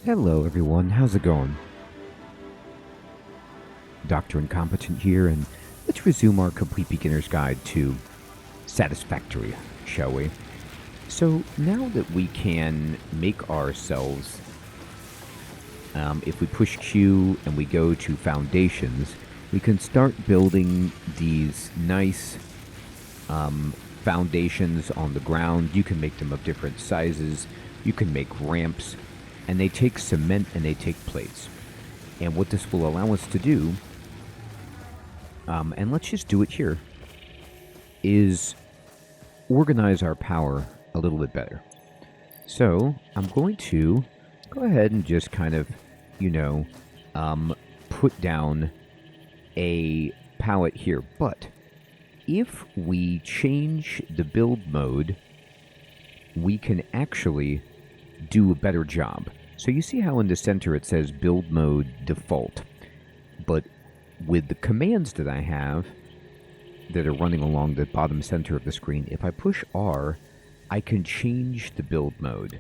Hello everyone, how's it going? Dr. Incompetent here, and let's resume our complete beginner's guide to Satisfactory, shall we? So now that we can make ourselves, if we push Q and we go to foundations, we can start building these nice foundations on the ground. You can make them of different sizes. You can make ramps, and they take cement and they take plates. And what this will allow us to do, and let's just do it here, is organize our power a little bit better. So I'm going to go ahead and just kind of, put down a pallet here. But if we change the build mode, we can actually do a better job. So you see how in the center it says build mode default, but with the commands that I have that are running along the bottom center of the screen, if I push R, I can change the build mode,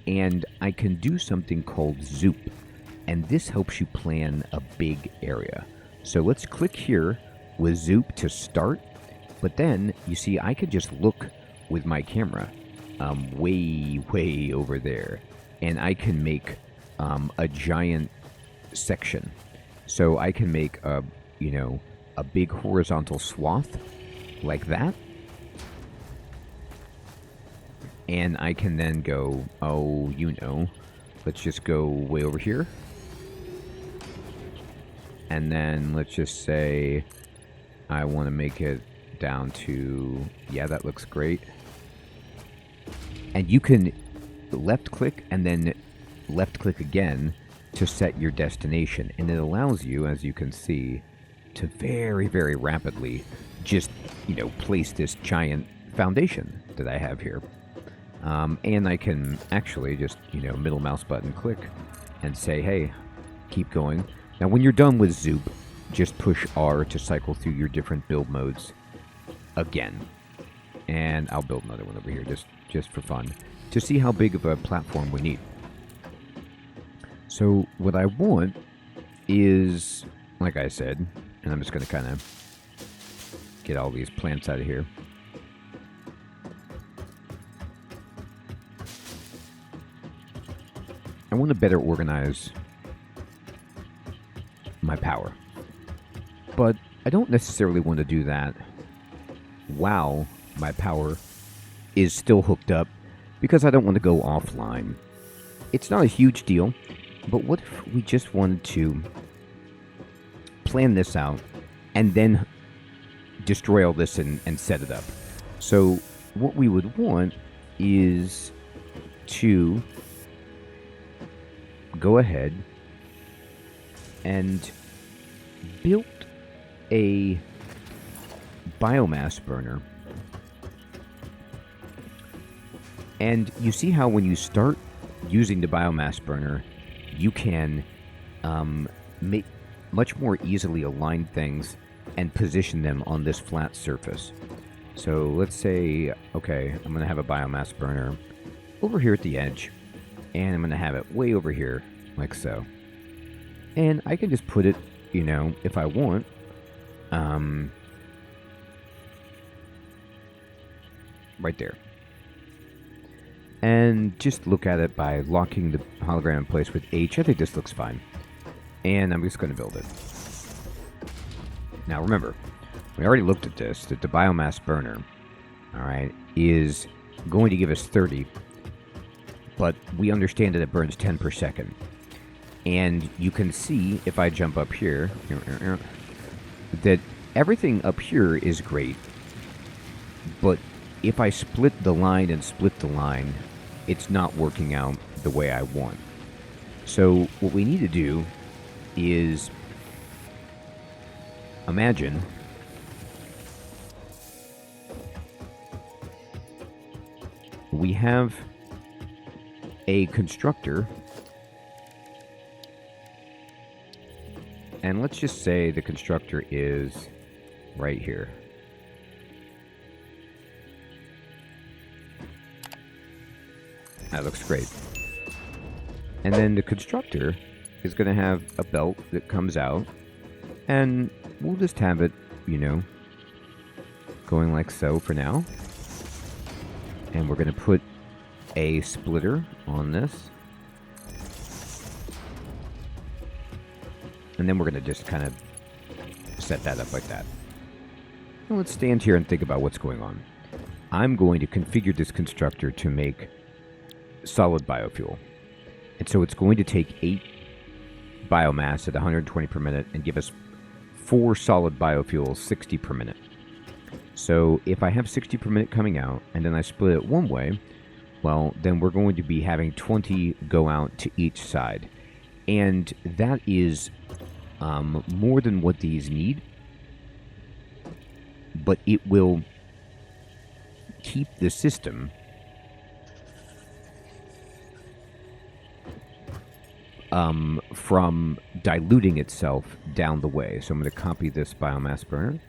and I can do something called zoop, and this helps you plan a big area. So let's click here with zoop to start, but then you see I could just look with my camera way over there, and I can make a giant section. So I can make a big horizontal swath like that, and I can then go, let's just go way over here, and then let's just say I want to make it down to, yeah, that looks great. And you can left click and then left click again to set your destination, and it allows you, as you can see, to very rapidly just place this giant foundation that I have here. And I can actually just middle mouse button click and say, hey, keep going. Now when you're done with zoop, just push R to cycle through your different build modes again. And I'll build another one over here just for fun, to see how big of a platform we need. So what I want is, like I said, and I'm just going to kind of get all these plants out of here. I want to better organize my power, but I don't necessarily want to do that while my power is still hooked up, because I don't want to go offline. It's not a huge deal, but what if we just wanted to plan this out and then destroy all this and set it up? So what we would want is to go ahead and build a biomass burner. And you see how when you start using the biomass burner, you can make much more easily align things and position them on this flat surface. So let's say, okay, I'm going to have a biomass burner over here at the edge, and I'm going to have it way over here, like so. And I can just put it, if I want, right there. And just look at it by locking the hologram in place with H. I think this looks fine. And I'm just going to build it. Now remember, we already looked at this, that the biomass burner, alright, is going to give us 30, but we understand that it burns 10 per second. And you can see, if I jump up here, that everything up here is great, but if I split the line and split the line, it's not working out the way I want. So what we need to do is imagine we have a constructor, and let's just say the constructor is right here. That looks great. And then the constructor is going to have a belt that comes out, and we'll just have it, going like so for now. And we're going to put a splitter on this. And then we're going to just kind of set that up like that. Now let's stand here and think about what's going on. I'm going to configure this constructor to make solid biofuel. And so it's going to take 8 biomass at 120 per minute and give us 4 solid biofuels, 60 per minute. So if I have 60 per minute coming out and then I split it one way, well, then we're going to be having 20 go out to each side. And that is more than what these need, but it will keep the system from diluting itself down the way. So I'm going to copy this biomass burner,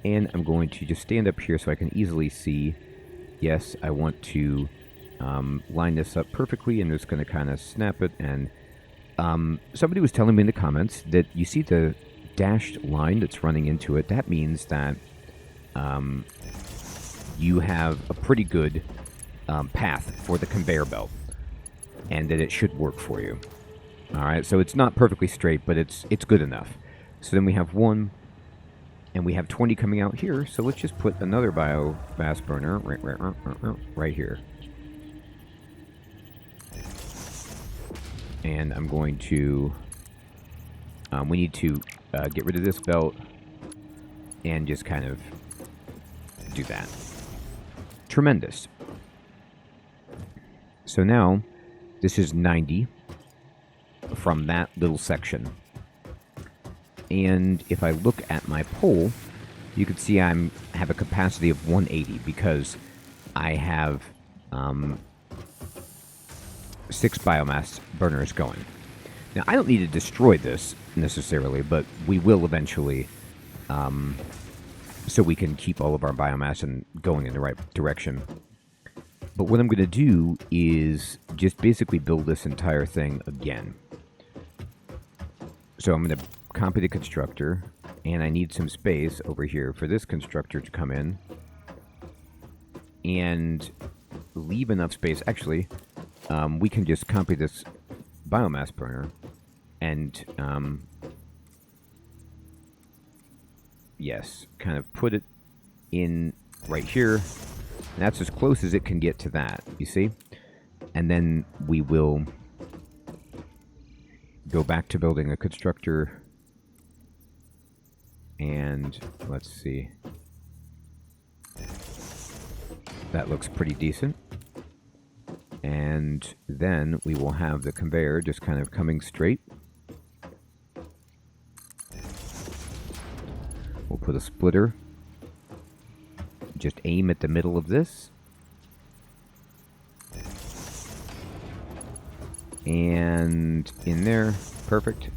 and I'm going to just stand up here so I can easily see, yes, I want to line this up perfectly, and just going to kind of snap it. And somebody was telling me in the comments that you see the dashed line that's running into it. That means that you have a pretty good path for the conveyor belt, and that it should work for you. All right, so it's not perfectly straight, but it's good enough. So then we have 1, and we have 20 coming out here. So let's just put another biomass burner right here. And I'm going to, we need to get rid of this belt and just kind of do that. Tremendous. So now this is 90 from that little section. And if I look at my pole, you can see I have a capacity of 180 because I have 6 biomass burners going. Now, I don't need to destroy this necessarily, but we will eventually, so we can keep all of our biomass and going in the right direction. But what I'm going to do is just basically build this entire thing again. So I'm going to copy the constructor, and I need some space over here for this constructor to come in and leave enough space. Actually, we can just copy this biomass burner and, yes, kind of put it in right here. And that's as close as it can get to that, you see? And then we will go back to building a constructor. And let's see. That looks pretty decent. And then we will have the conveyor just kind of coming straight. We'll put a splitter. Just aim at the middle of this. And in there, perfect.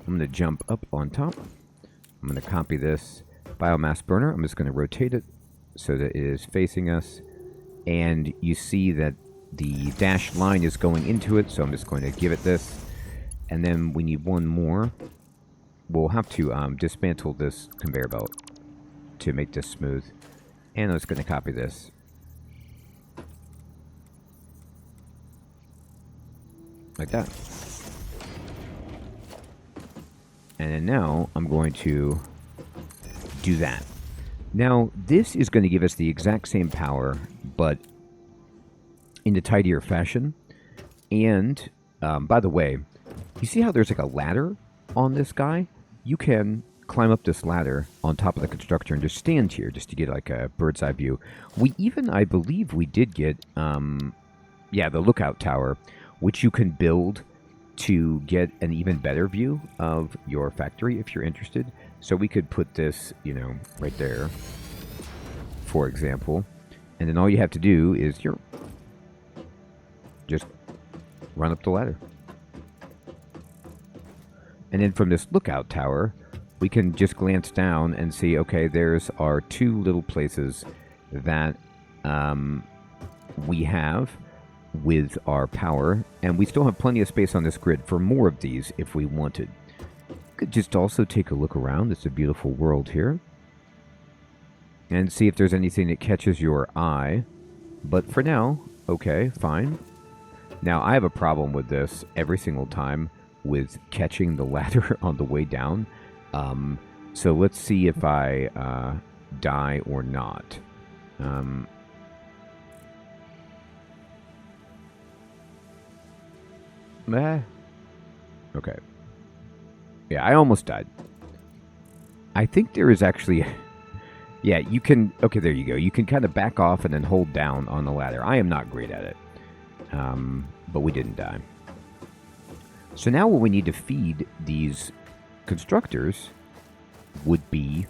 I'm going to jump up on top. I'm going to copy this biomass burner. I'm just going to rotate it so that it is facing us. And you see that the dashed line is going into it, so I'm just going to give it this. And then we need one more. We'll have to dismantle this conveyor belt to make this smooth. And I'm just going to copy this. Like that. And then now I'm going to do that. Now, this is going to give us the exact same power, but in a tidier fashion. And, by the way, you see how there's like a ladder on this guy? You can climb up this ladder on top of the constructor and just stand here just to get like a bird's eye view. We even, I believe we did get, the lookout tower, which you can build to get an even better view of your factory if you're interested. So we could put this, right there, for example. And then all you have to do is just run up the ladder. And then from this lookout tower, we can just glance down and see, okay, there's our 2 little places that we have with our power, and we still have plenty of space on this grid for more of these if we wanted. Could just also take a look around. It's a beautiful world here. And see if there's anything that catches your eye. But for now, okay, fine. Now, I have a problem with this every single time with catching the ladder on the way down. So let's see if I die or not. Okay. Yeah, I almost died. I think there is actually... Yeah, you can... Okay, there you go. You can kind of back off and then hold down on the ladder. I am not great at it. But we didn't die. So now what we need to feed these constructors would be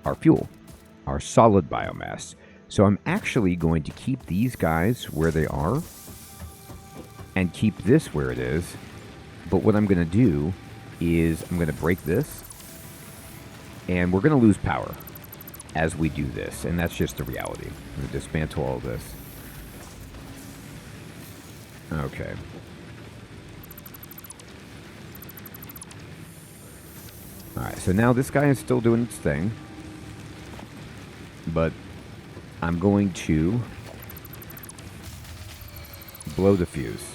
our fuel. Our solid biomass. So I'm actually going to keep these guys where they are. And keep this where it is. But what I'm going to do is I'm going to break this. And we're going to lose power as we do this. And that's just the reality. I'm going to dismantle all this. Okay. Alright, so now this guy is still doing its thing. But I'm going to blow the fuse.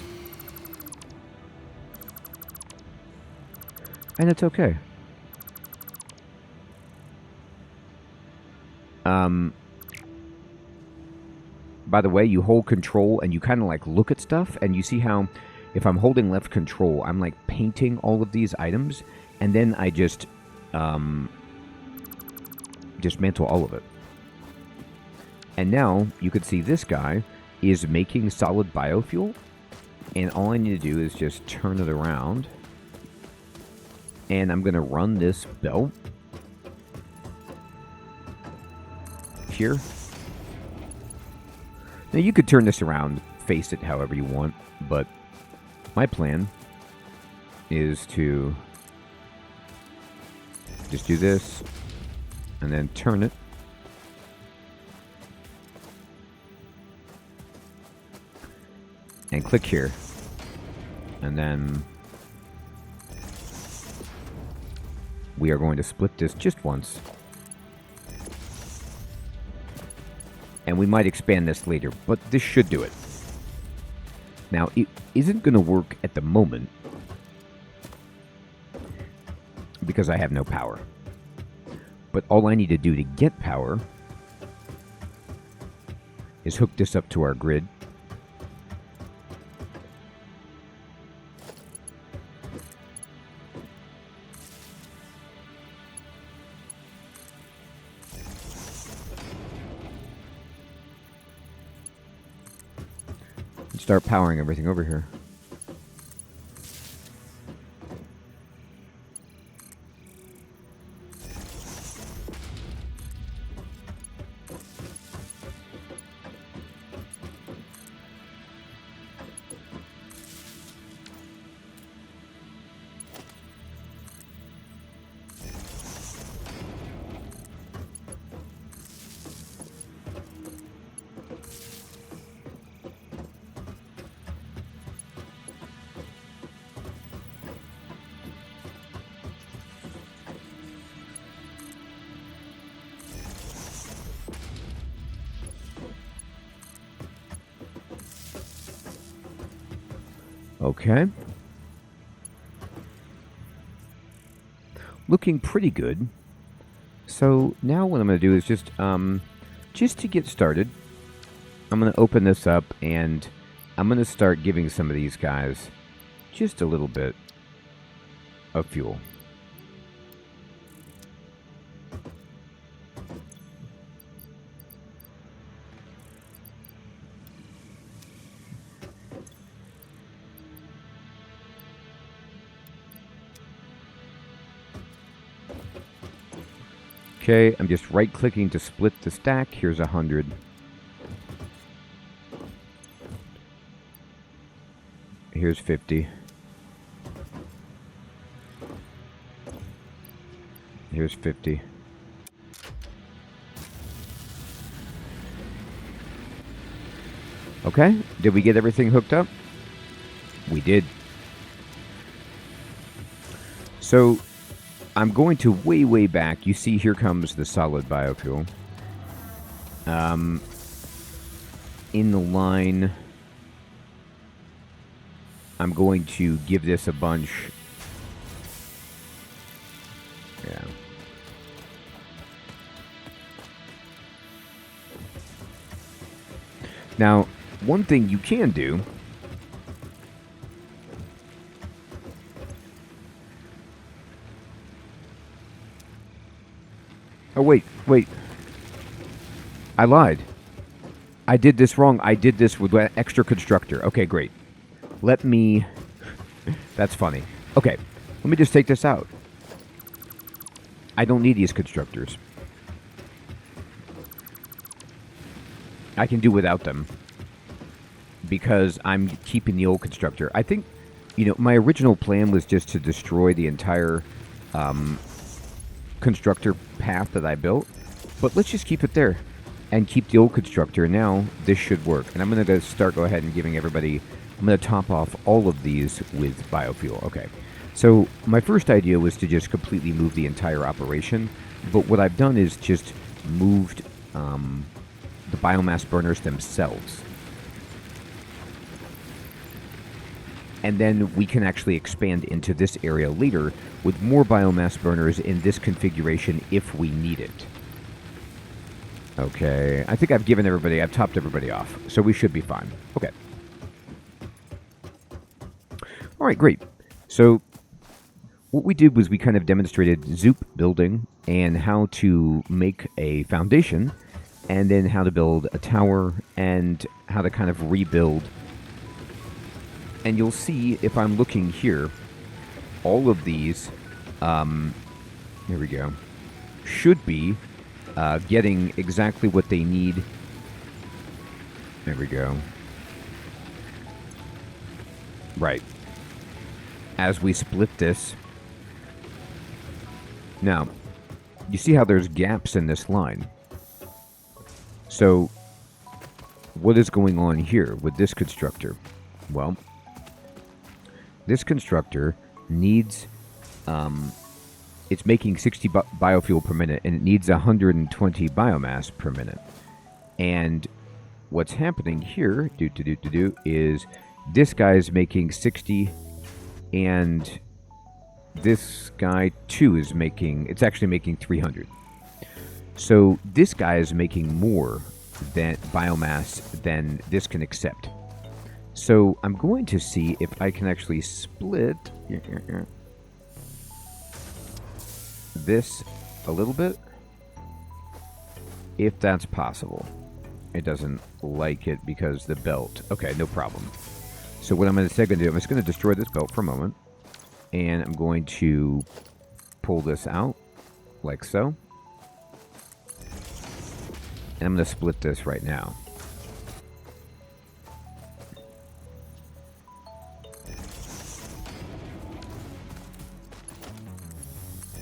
And it's okay. By the way, you hold control and you kind of like look at stuff and you see how if I'm holding left control, I'm like painting all of these items and then I just dismantle all of it. And now you can see this guy is making solid biofuel and all I need to do is just turn it around and I'm going to run this belt here. Now you could turn this around, face it however you want, but my plan is to just do this and then turn it. And click here. And then we are going to split this just once. And we might expand this later, but this should do it. Now, it isn't going to work at the moment because I have no power. But all I need to do to get power is hook this up to our grid. Start powering everything over here. Okay. Looking pretty good. So now what I'm going to do is just to get started, I'm going to open this up and I'm going to start giving some of these guys just a little bit of fuel. Okay, I'm just right-clicking to split the stack. Here's 100. Here's 50. Here's 50. Okay, did we get everything hooked up? We did. So I'm going to way back. You see, here comes the solid biofuel. In the line, I'm going to give this a bunch. Yeah. Now, one thing you can do Oh, wait. I lied. I did this wrong. I did this with extra constructor. Okay, great. Let me... That's funny. Okay, let me just take this out. I don't need these constructors. I can do without them. Because I'm keeping the old constructor. I think, my original plan was just to destroy the entire constructor path that I built. But let's just keep it there. And keep the old constructor. Now, this should work. And I'm going to go ahead and giving everybody... I'm going to top off all of these with biofuel. Okay. So, my first idea was to just completely move the entire operation. But what I've done is just moved the biomass burners themselves. And then we can actually expand into this area later with more biomass burners in this configuration if we need it. Okay, I think I've topped everybody off, so we should be fine. Okay. All right, great. So what we did was we kind of demonstrated Zoop building and how to make a foundation, and then how to build a tower, and how to kind of rebuild. And you'll see, if I'm looking here, all of these, here we go, should be getting exactly what they need. There we go. Right. As we split this. Now, you see how there's gaps in this line. So, what is going on here with this constructor? Well, this constructor needs, it's making 60 biofuel per minute, and it needs 120 biomass per minute. And what's happening here, is this guy's making 60, and this guy too is making, it's actually making 300. So this guy is making more than biomass than this can accept. So I'm going to see if I can actually split this a little bit, if that's possible. It doesn't like it because the belt. Okay, no problem. So what I'm going to do, I'm just going to destroy this belt for a moment, and I'm going to pull this out like so. And I'm going to split this right now.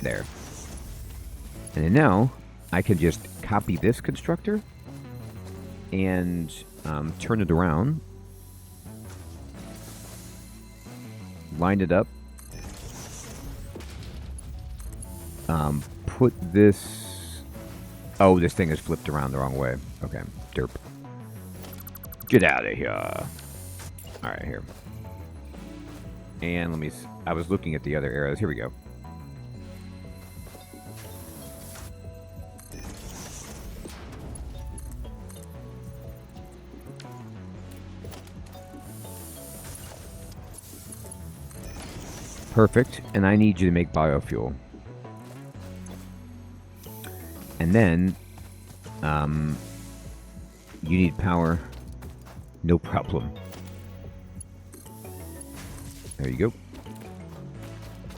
There. And then now, I can just copy this constructor and turn it around. Line it up. Put this... Oh, this thing is flipped around the wrong way. Okay, derp. Get out of here. Alright, here. And let me... I was looking at the other arrows. Here we go. Perfect. And I need you to make biofuel. And then, you need power. No problem. There you go.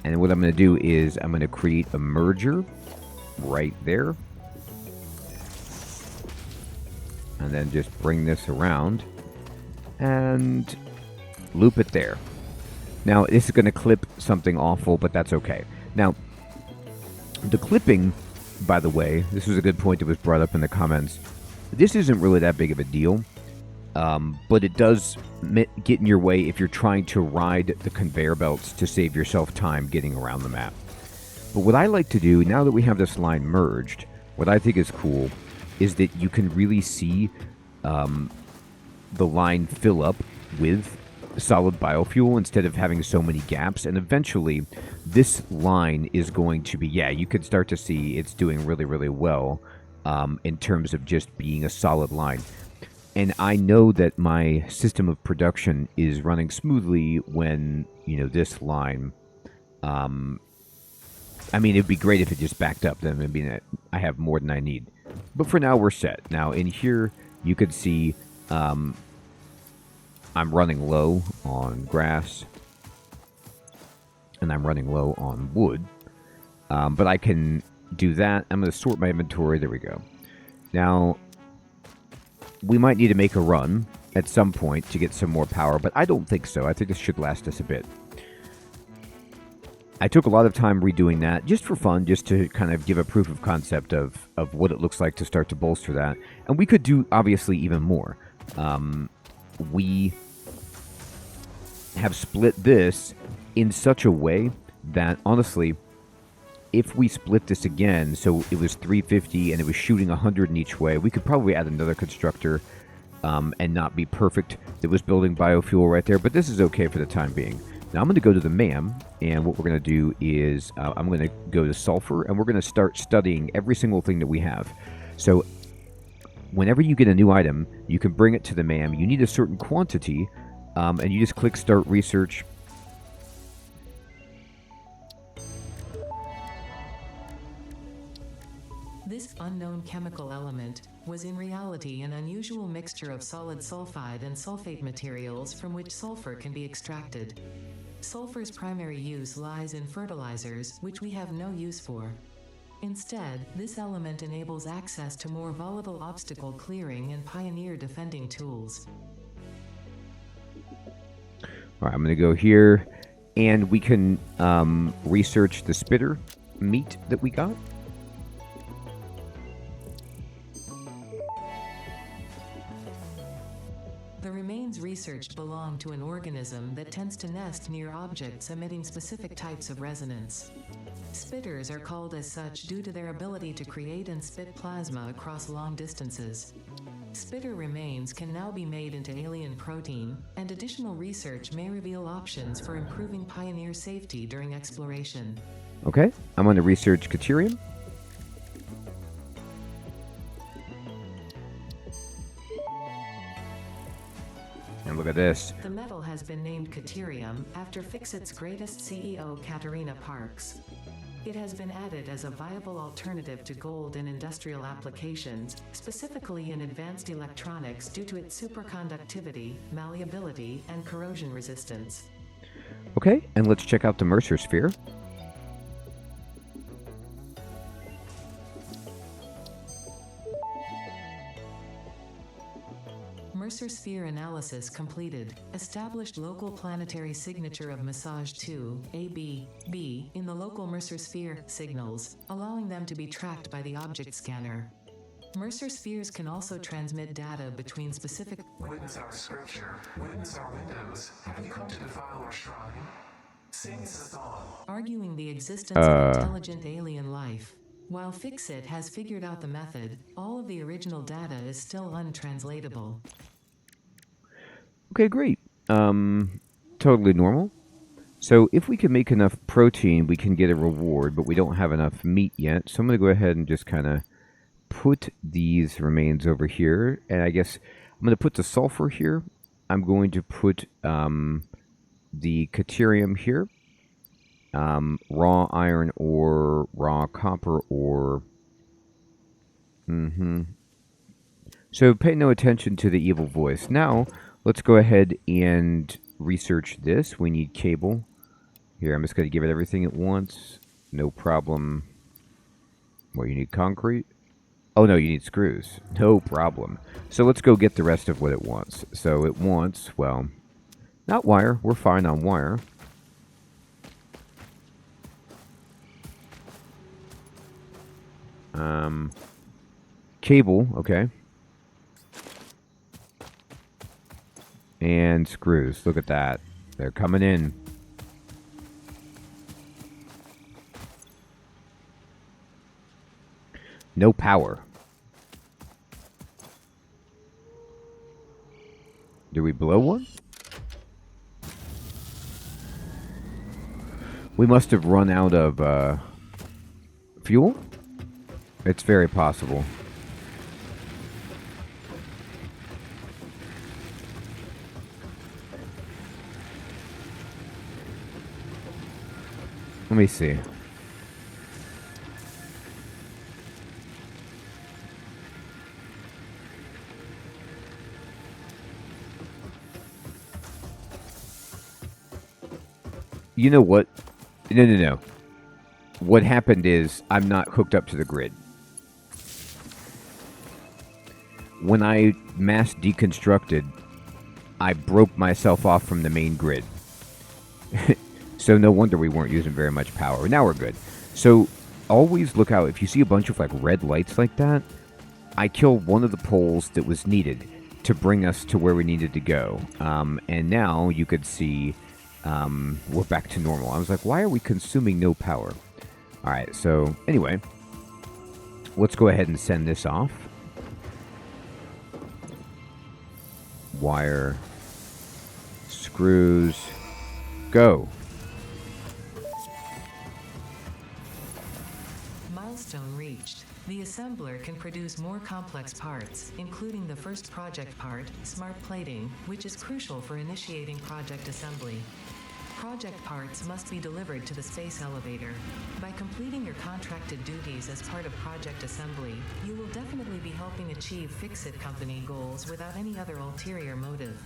And what I'm going to do is I'm going to create a merger right there. And then just bring this around and loop it there. Now, this is going to clip something awful, but that's okay. Now, the clipping, by the way, this was a good point that was brought up in the comments. This isn't really that big of a deal. But it does get in your way if you're trying to ride the conveyor belts to save yourself time getting around the map. But what I like to do, now that we have this line merged, what I think is cool is that you can really see the line fill up with solid biofuel instead of having so many gaps. And eventually, this line is going to be, yeah, you can start to see it's doing really, really well in terms of just being a solid line. And I know that my system of production is running smoothly when, this line... I mean, it'd be great if it just backed up. Then it'd be I have more than I need. But for now, we're set. Now, in here, you could see I'm running low on grass. And I'm running low on wood. But I can do that. I'm going to sort my inventory. There we go. Now, we might need to make a run at some point to get some more power. But I don't think so. I think this should last us a bit. I took a lot of time redoing that just for fun, just to kind of give a proof of concept of what it looks like to start to bolster that. And we could do, obviously, even more. We have split this in such a way that, honestly, if we split this again, so it was 350 and it was shooting 100 in each way, we could probably add another constructor and not be perfect. That was building biofuel right there, but this is okay for the time being. Now I'm going to go to the MAM, and what we're going to do is I'm going to go to sulfur, and we're going to start studying every single thing that we have. So whenever you get a new item, you can bring it to the MAM. You need a certain quantity, and you just click Start Research. This unknown chemical element was in reality an unusual mixture of solid sulfide and sulfate materials from which sulfur can be extracted. Sulfur's primary use lies in fertilizers, which we have no use for. Instead, this element enables access to more volatile obstacle clearing and pioneer defending tools. All right, I'm going to go here, and we can research the spitter meat that we got. The remains researched belong to an organism that tends to nest near objects emitting specific types of resonance. Spitters are called as such due to their ability to create and spit plasma across long distances. Spitter remains can now be made into alien protein, and additional research may reveal options for improving pioneer safety during exploration. Okay, I'm going to research Caterium. And look at this. The metal has been named Caterium after Fixit's greatest CEO, Katerina Parks. It has been added as a viable alternative to gold in industrial applications, specifically in advanced electronics due to its superconductivity, malleability, and corrosion resistance. Okay, and let's check out the Mercer Sphere. Mercer Sphere analysis completed. Established local planetary signature of Massage 2, AB, B, in the local Mercer Sphere signals, allowing them to be tracked by the object scanner. Mercer Spheres can also transmit data between specific... Witness our scripture, witness our windows. Have you come to defile our shrine? Sing us a song. Arguing the existence of intelligent alien life. While Fixit has figured out the method, all of the original data is still untranslatable. Okay, great. Totally normal. So if we can make enough protein, we can get a reward, but we don't have enough meat yet. So I'm going to go ahead and just kind of put these remains over here. And I guess I'm going to put the sulfur here. I'm going to put the Caterium here. Raw iron ore, raw copper ore. So pay no attention to the evil voice. Now, let's go ahead and research this. We need cable. Here, I'm just going to give it everything at once. No problem. What, you need concrete? Oh, no, you need screws. No problem. So let's go get the rest of what it wants. So it wants, well, not wire. We're fine on wire. Cable, okay. And screws. Look at that. They're coming in. No power. Do we blow one? We must have run out of fuel? It's very possible. Let me see. You know what? No. What happened is I'm not hooked up to the grid. When I mass deconstructed, I broke myself off from the main grid. So no wonder we weren't using very much power. Now we're good. So always look out. If you see a bunch of like red lights like that, I killed one of the poles that was needed to bring us to where we needed to go. And now you could see we're back to normal. I was like, why are we consuming no power? All right, so anyway, let's go ahead and send this off. Wire, screws, go. Milestone reached. The assembler can produce more complex parts, including the first project part, smart plating, which is crucial for initiating project assembly. Project parts must be delivered to the space elevator. By completing your contracted duties as part of project assembly, you will definitely be helping achieve Fix-It Company goals without any other ulterior motive.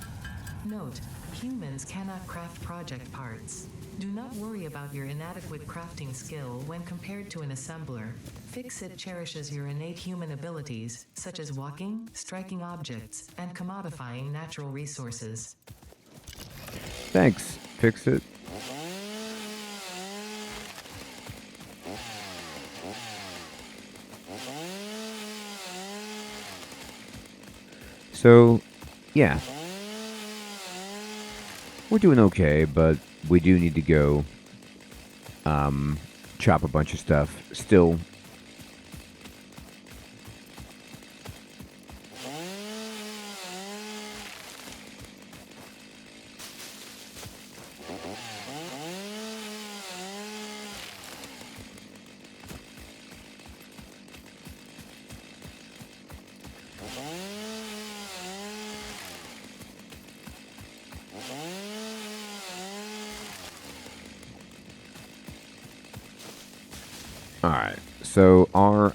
Note, humans cannot craft project parts. Do not worry about your inadequate crafting skill when compared to an assembler. Fix-It cherishes your innate human abilities, such as walking, striking objects, and commodifying natural resources. Thanks. Fix it. So, yeah. We're doing okay, but we do need to go chop a bunch of stuff. Still. Alright, so our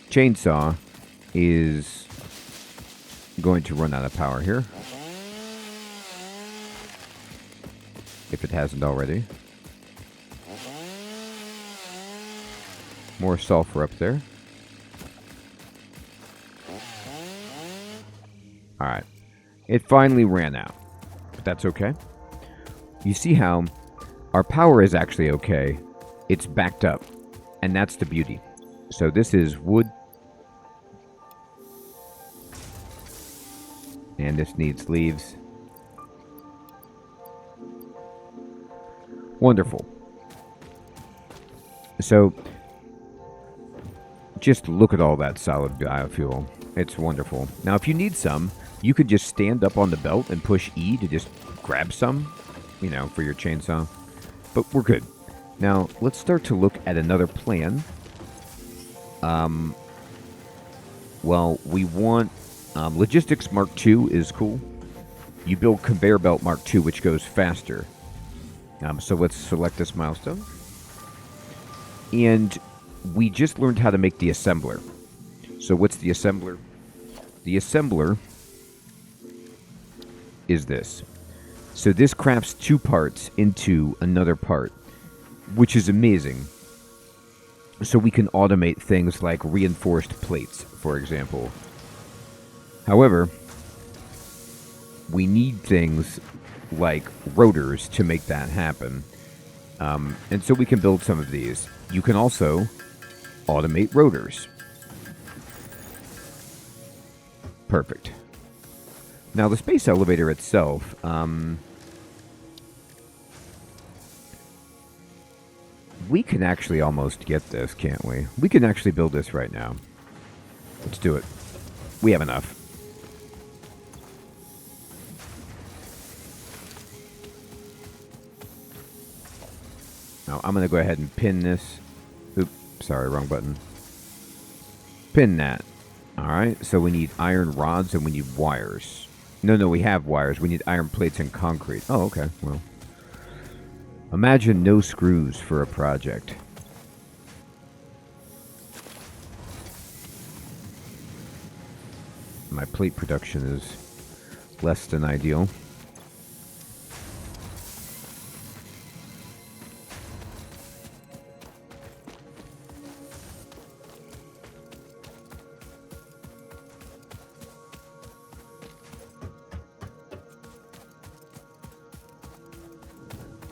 chainsaw is going to run out of power here. If it hasn't already. More sulfur up there. Alright, it finally ran out, but that's okay. You see how our power is actually okay. It's backed up, and that's the beauty. So this is wood, and this needs leaves. Wonderful. So just look at all that solid biofuel. It's wonderful. Now if you need some, you could just stand up on the belt and push E to just grab some, you know, for your chainsaw. But we're good. Now, let's start to look at another plan. Well, we want... Logistics Mark II is cool. You build Conveyor Belt Mark II, which goes faster. So let's select this milestone. And we just learned how to make the assembler. So what's the assembler? The assembler is this. So this crafts two parts into another part, which is amazing. So we can automate things like reinforced plates, for example. However, we need things like rotors to make that happen. And so we can build some of these. You can also automate rotors. Perfect. Now, the space elevator itself, we can actually almost get this, can't we? We can actually build this right now. Let's do it. We have enough. Now, I'm going to go ahead and pin this. Oops, sorry, wrong button. Pin that. Alright, so we need iron rods and we need wires. No, we have wires. We need iron plates and concrete. Oh, okay, well. Imagine no screws for a project. My plate production is less than ideal.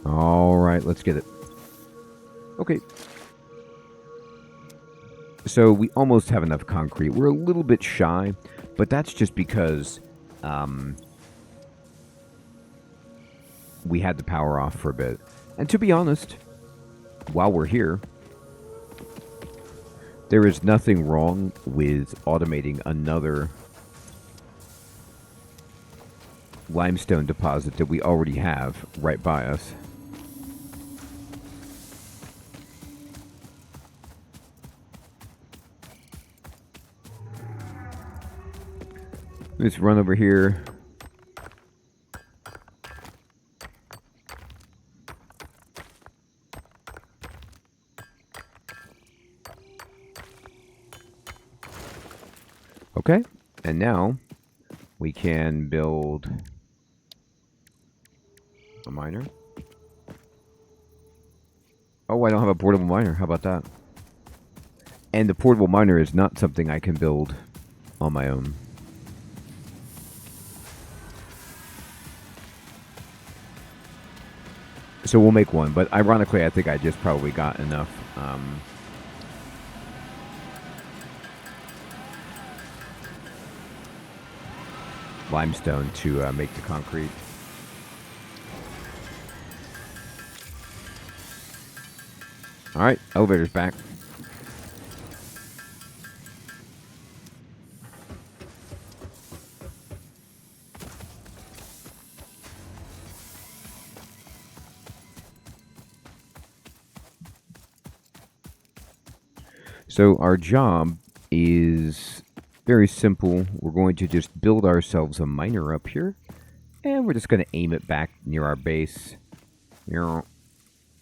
Alright, let's get it. Okay. So we almost have enough concrete. We're a little bit shy, but that's just because we had the power off for a bit. And to be honest, while we're here, there is nothing wrong with automating another limestone deposit that we already have right by us. Let's run over here. Okay, and now we can build a miner. Oh, I don't have a portable miner. How about that? And the portable miner is not something I can build on my own. So we'll make one, but ironically, I think I just probably got enough limestone to make the concrete. All right, elevator's back. So our job is very simple. We're going to just build ourselves a miner up here, and we're just going to aim it back near our base.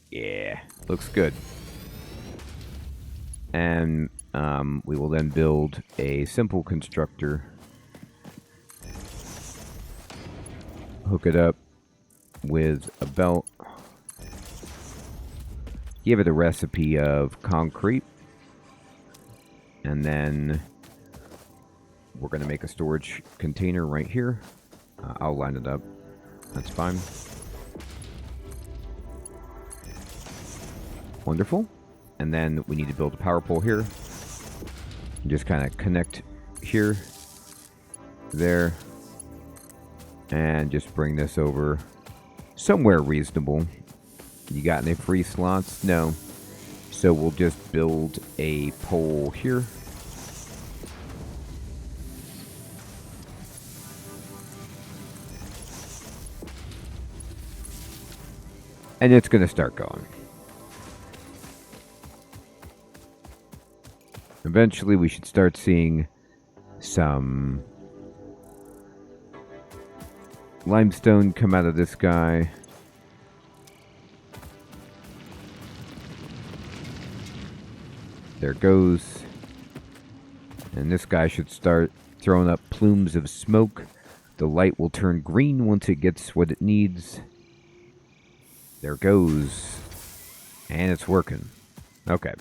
Yeah, looks good. And we will then build a simple constructor. Hook it up with a belt. Give it a recipe of concrete. And then we're going to make a storage container right here. I'll line it up. That's fine. Wonderful. And then we need to build a power pole here. Just kind of connect here, there, and just bring this over somewhere reasonable. You got any free slots? No. So we'll just build a pole here. And it's going to start going. Eventually we should start seeing some limestone come out of this guy. There it goes. And this guy should start throwing up plumes of smoke. The light will turn green once it gets what it needs. There it goes. And it's working. Okay.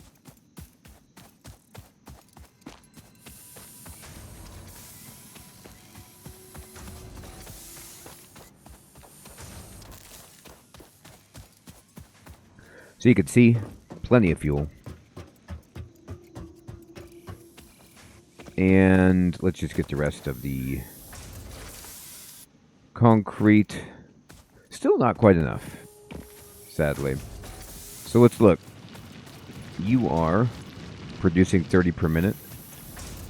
So you can see, plenty of fuel. And let's just get the rest of the concrete. Still not quite enough, sadly. So let's look. You are producing 30 per minute,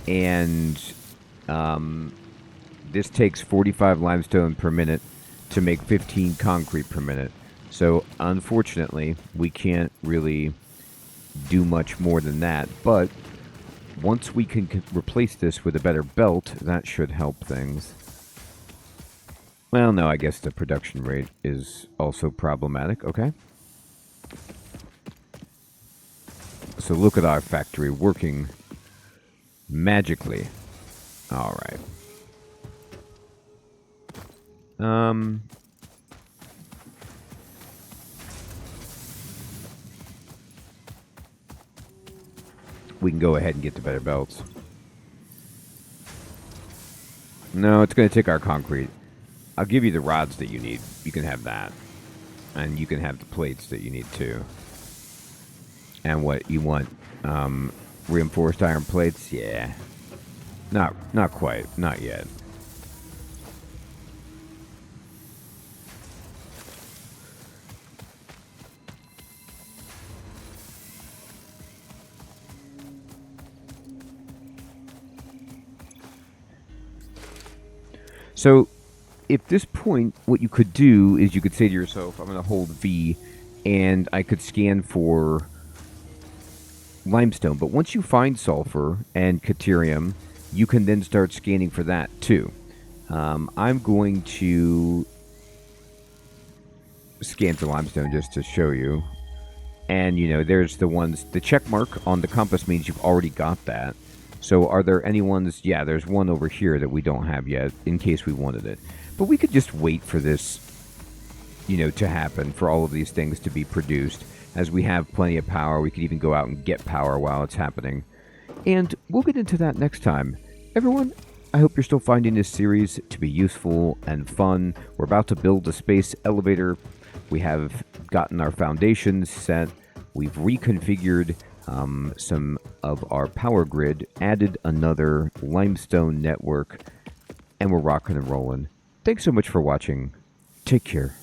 and this takes 45 limestone per minute to make 15 concrete per minute. So unfortunately, we can't really do much more than that, but once we can replace this with a better belt, that should help things. Well, no, I guess the production rate is also problematic. Okay. So look at our factory working magically. All right. We can go ahead and get the better belts. No, it's going to take our concrete. I'll give you the rods that you need. You can have that. And you can have the plates that you need too. And what you want? Reinforced iron plates? Yeah. Not quite. Not yet. So, at this point, what you could do is you could say to yourself, I'm going to hold V, and I could scan for limestone. But once you find sulfur and caterium, you can then start scanning for that too. I'm going to scan for limestone just to show you. And, you know, there's the ones, the check mark on the compass means you've already got that. So are there any ones? Yeah, there's one over here that we don't have yet in case we wanted it. But we could just wait for this, you know, to happen, for all of these things to be produced. As we have plenty of power, we could even go out and get power while it's happening. And we'll get into that next time. Everyone, I hope you're still finding this series to be useful and fun. We're about to build a space elevator. We have gotten our foundations set. We've reconfigured some of our power grid, added another limestone network, and we're rocking and rolling. Thanks so much for watching. Take care.